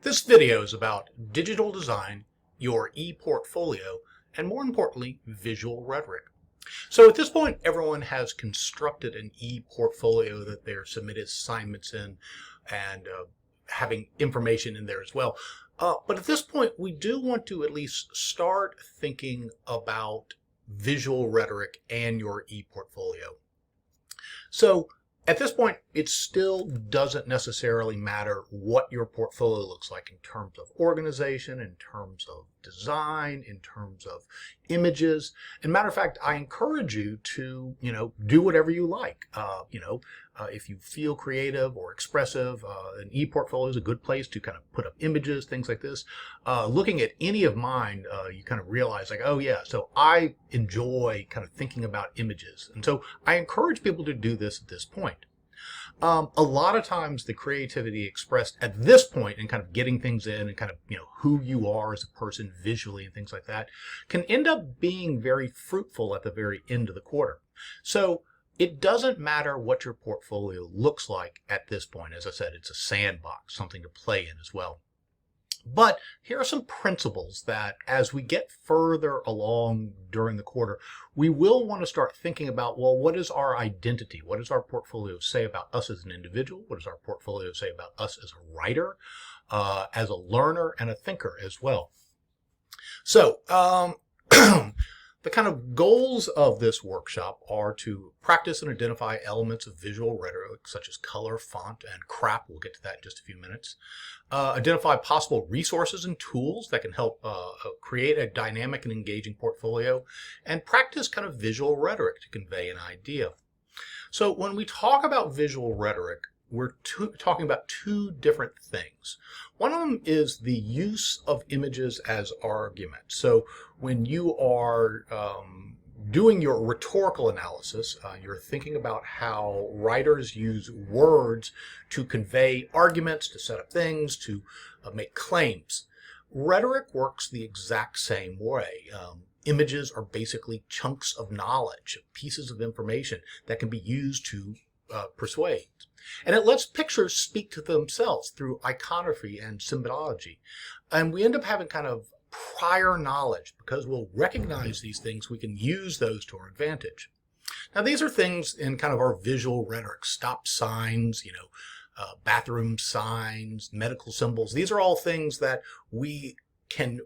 This video is about digital design, your ePortfolio, and more importantly, visual rhetoric. So at this point, everyone has constructed an ePortfolio that they're submitted assignments in and having information in there as well. But at this point, we do want to at least start thinking about visual rhetoric and your ePortfolio. So at this point, it still doesn't necessarily matter what your portfolio looks like in terms of organization, in terms of design, in terms of images. And matter of fact, I encourage you to, do whatever you like. If you feel creative or expressive, an ePortfolio is a good place to kind of put up images, things like this. Looking at any of mine, you kind of realize like, oh yeah, so I enjoy kind of thinking about images. And so I encourage people to do this at this point. A lot of times the creativity expressed at this point and kind of getting things in and kind of, who you are as a person visually and things like that can end up being very fruitful at the very end of the quarter. So it doesn't matter what your portfolio looks like at this point. As I said, it's a sandbox, something to play in as well. But here are some principles that as we get further along during the quarter, we will want to start thinking about, well, what is our identity? What does our portfolio say about us as an individual? What does our portfolio say about us as a writer, as a learner, and a thinker as well? So the kind of goals of this workshop are to practice and identify elements of visual rhetoric such as color, font, and C.R.A.P. We'll get to that in just a few minutes. Identify possible resources and tools that can help create a dynamic and engaging portfolio, and practice kind of visual rhetoric to convey an idea. So when we talk about visual rhetoric, we're talking about two different things. One of them is the use of images as arguments. So when you are doing your rhetorical analysis, you're thinking about how writers use words to convey arguments, to set up things, to make claims. Rhetoric works the exact same way. Images are basically chunks of knowledge, pieces of information that can be used to persuade. And it lets pictures speak to themselves through iconography and symbology. And we end up having kind of prior knowledge because we'll recognize these things. We can use those to our advantage. Now, these are things in kind of our visual rhetoric: stop signs, bathroom signs, medical symbols. These are all things that we can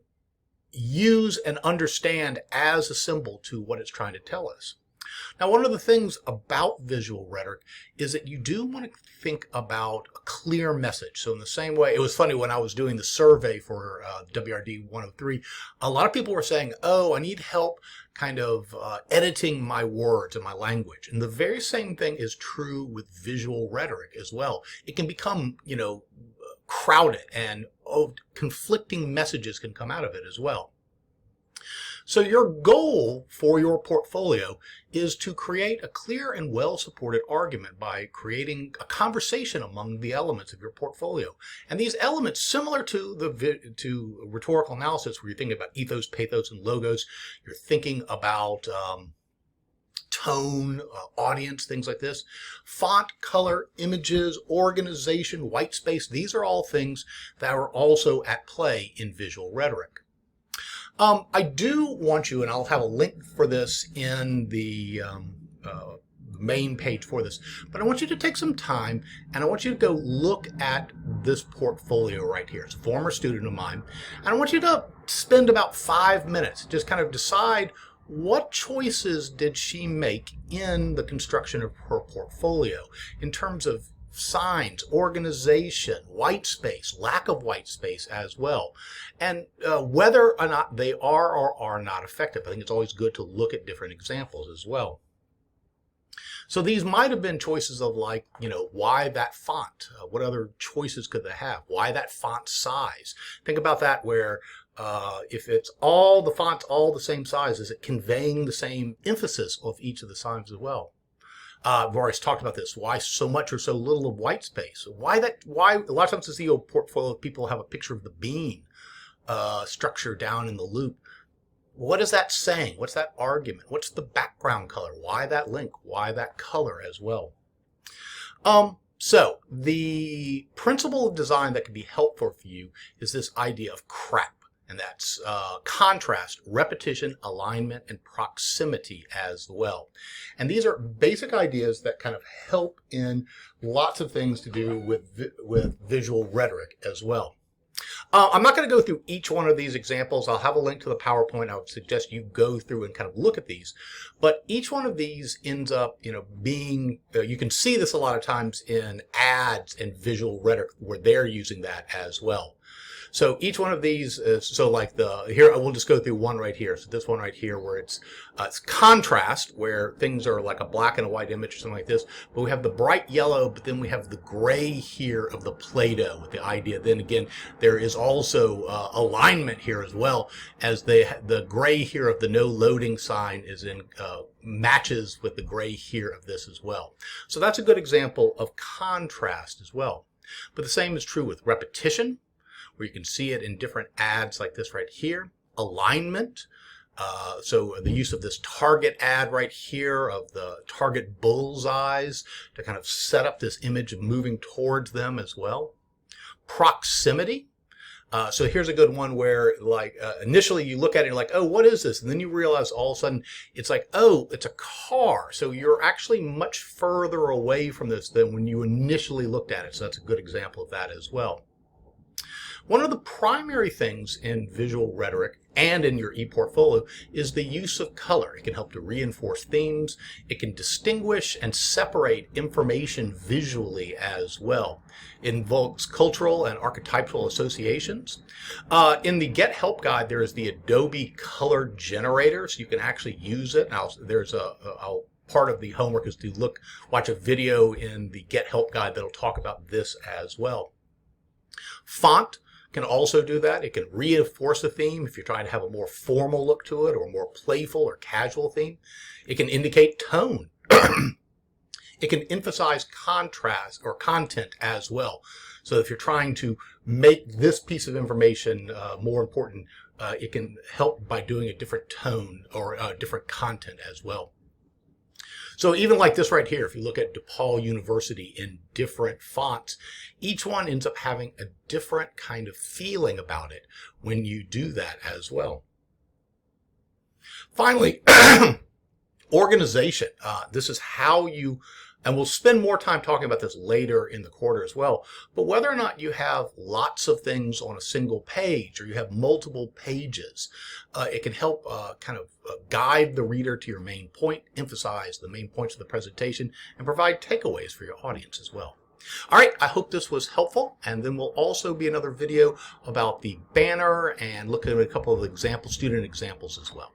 use and understand as a symbol to what it's trying to tell us. Now, one of the things about visual rhetoric is that you do want to think about a clear message. So in the same way, it was funny when I was doing the survey for WRD 103, a lot of people were saying, oh, I need help kind of editing my words and my language. And the very same thing is true with visual rhetoric as well. It can become, crowded, and conflicting messages can come out of it as well. So your goal for your portfolio is to create a clear and well-supported argument by creating a conversation among the elements of your portfolio. And these elements, similar to rhetorical analysis, where you're thinking about ethos, pathos, and logos, you're thinking about tone, audience, things like this. Font, color, images, organization, white space, these are all things that are also at play in visual rhetoric. I do want you, and I'll have a link for this in the main page for this, but I want you to take some time and I want you to go look at this portfolio right here. It's a former student of mine, and I want you to spend about 5 minutes, just kind of decide what choices did she make in the construction of her portfolio in terms of signs, organization, white space, lack of white space as well, and whether or not they are or are not effective. I think it's always good to look at different examples as well. So these might have been choices of like, why that font? What other choices could they have? Why that font size? Think about that where if it's all the fonts all the same size, is it conveying the same emphasis of each of the signs as well? I've already talked about this. Why so much or so little of white space? Why a lot of times I see a portfolio, people have a picture of the bean structure down in the loop. What is that saying? What's that argument? What's the background color? Why that link? Why that color as well? So the principle of design that can be helpful for you is this idea of C.R.A.P, and that's contrast, repetition, alignment, and proximity as well. And these are basic ideas that kind of help in lots of things to do with visual rhetoric as well. I'm not going to go through each one of these examples. I'll have a link to the PowerPoint. I would suggest you go through and kind of look at these. But each one of these ends up, being, you can see this a lot of times in ads and visual rhetoric where they're using that as well. So each one of these is, so like here, we'll just go through one right here. So this one right here where it's contrast, where things are like a black and a white image or something like this. But we have the bright yellow, but then we have the gray here of the Play-Doh with the idea. Then again, there is also alignment here as well, as the gray here of the no loading sign is in matches with the gray here of this as well. So that's a good example of contrast as well. But the same is true with repetition, where you can see it in different ads like this right here. Alignment, so the use of this target ad right here of the target bullseyes to kind of set up this image of moving towards them as well. Proximity, so here's a good one where like initially you look at it and you're like, oh, what is this? And then you realize all of a sudden it's like, oh, it's a car. So you're actually much further away from this than when you initially looked at it. So that's a good example of that as well. One of the primary things in visual rhetoric and in your ePortfolio is the use of color. It can help to reinforce themes. It can distinguish and separate information visually as well. It invokes cultural and archetypal associations. In the Get Help Guide, there is the Adobe Color Generator, so you can actually use it. Now, there's part of the homework is to watch a video in the Get Help Guide that'll talk about this as well. Font can also do that. It can reinforce a theme if you're trying to have a more formal look to it or a more playful or casual theme. It can indicate tone. It can emphasize contrast or content as well. So if you're trying to make this piece of information more important, it can help by doing a different tone or different content as well. So even like this right here, if you look at DePaul University in different fonts, each one ends up having a different kind of feeling about it when you do that as well. Finally, organization. This is how you, and we'll spend more time talking about this later in the quarter as well, but whether or not you have lots of things on a single page or you have multiple pages, it can help kind of guide the reader to your main point, emphasize the main points of the presentation, and provide takeaways for your audience as well. All right, I hope this was helpful, and then we'll also be another video about the banner and look at a couple of student examples as well.